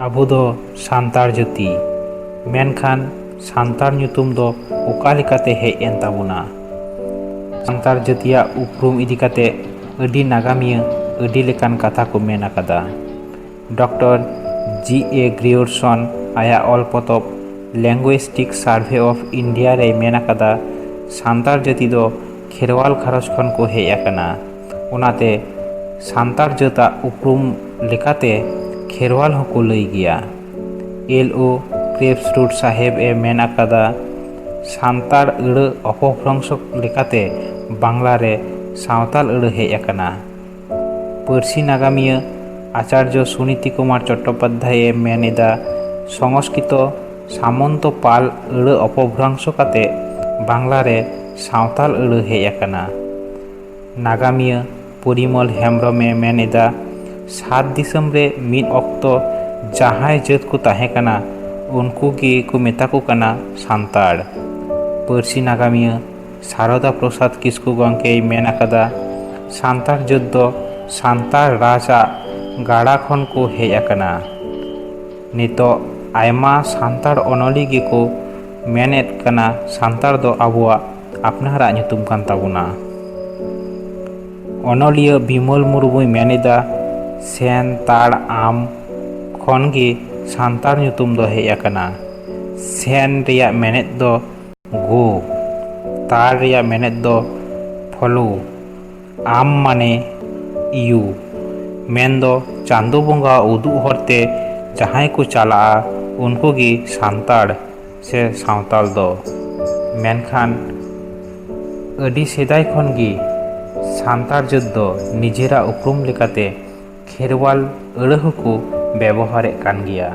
ᱟᱵᱚ ᱫᱚ ᱥᱟᱱᱛᱟᱲ ᱡᱟᱹᱛᱤ, ᱢᱮᱱᱠᱷᱟᱱ ᱥᱟᱱᱛᱟᱲ ᱧᱩᱛᱩᱢ ᱫᱚ ᱚᱠᱟ ᱞᱮᱠᱟᱛᱮ ᱦᱮᱡ ᱮᱱ ᱛᱟᱵᱚᱱᱟ? ᱥᱟᱱᱛᱟᱲ ᱡᱟᱹᱛᱤᱭᱟᱜ ᱩᱯᱨᱩᱢ ᱤᱫᱤ ᱠᱟᱛᱮ ᱟᱹᱰᱤ ᱱᱟᱜᱟᱢᱤᱭᱟᱹ ᱟᱹᱰᱤ ᱞᱮᱠᱟᱱ ᱠᱟᱛᱷᱟ ᱠᱚ ᱢᱮᱱ ᱟᱠᱟᱫᱟ। Doctor G.A. ᱜᱨᱤᱭᱟᱨᱥᱚᱱ ᱟᱭᱟᱜ ᱚᱞ ᱯᱚᱛᱚᱵ ᱞᱤᱝᱜᱩᱭᱤᱥᱴᱤᱠ ᱥᱟᱨᱵᱷᱮ ᱚফ ᱤᱱᱰᱤᱭᱟ ᱨᱮᱭ ᱢᱮᱱ ᱟᱠᱟᱫᱟ, ᱥᱟᱱᱛᱟᱲ ᱡᱟᱹᱛᱤ ᱫᱚ ᱠᱷᱮᱨᱣᱟᱞ ᱜᱷᱟᱨᱚᱸᱡᱽ ᱠᱷᱚᱱ ᱠᱚ ᱦᱮᱡ ᱟᱠᱟᱱᱟ। ᱚᱱᱟᱛᱮ ᱥᱟᱱᱛᱟᱲ ᱡᱟᱹᱛᱟᱜ ᱩᱯᱨᱩᱢ ᱞᱮᱠᱟᱛᱮ ᱠᱷᱮᱨᱣᱟᱞ ᱦᱚᱸᱠᱚ ᱞᱟᱹᱭ ᱜᱮᱭᱟ। L.O. ᱠᱨᱮᱯᱥᱴᱩᱰ ᱥᱟᱦᱮᱵᱽ ᱮ ᱢᱮᱱ ᱟᱠᱟᱫᱟ, ᱥᱟᱱᱛᱟᱲ ᱟᱹᱲᱟᱹ অপভ্রংশ লেখাতে বাংলারে সাঁওতাল আᱹড়ᱟᱹ হেজ আকানা। পার্সি নাগামিয়া আচার্য সুনীতি কুমার চট্টোপাধ্যায় মেন এদা, সংস্কৃত সামন্ত পাল আᱹড়াᱹ অপভ্রংশ কাতে বাংলারে সাঁওতাল আᱹড়াᱹ হেজ আকানা। নাগামিয়া পরিমল হেমব্রমে মেন এদা, সাত দিসᱚᱢ রে মিদ অক্ত জাহাঁᱭ জাᱹᱛ को ताहें कना उनको गे को मेता को कना सान्ताड़। पार्सी नागामिया सारदा प्रसाद किस्कु गंके मेन आकादा, सान्ताड़ जाᱹत दो सान्ताड़ राजा गाड़ा खन को हेज आकाना। नितो आयमा सान्ताड़ अनोली गे को मेनेद कना, सान्ताड़ दो आबुआ आपनारा ᱧᱩᱛᱩᱢ कान ताबोना। अनोलिया बिमल मुर्मुय मेन एदा, सेन ताड़ आम खन गे सान्ताड़ ᱧᱩᱛᱩᱢ दो हेज आकाना। सेन रेया मेनेद दो गो, ताड़ रेया मेनेद दो फलू, आम माने इयू, मेन दो चांदो बोंगा उदुग हरते जहांय को चाला उनको गे सान्ताड़ से साँवताल दो। मेनखान अडी सेदाय खन गे सान्ताड़ जाᱹत दो निजेरा उपरुम लेकाते खेरवाल आᱹᱲᱟᱹ हको व्यवहारेद कान गिया।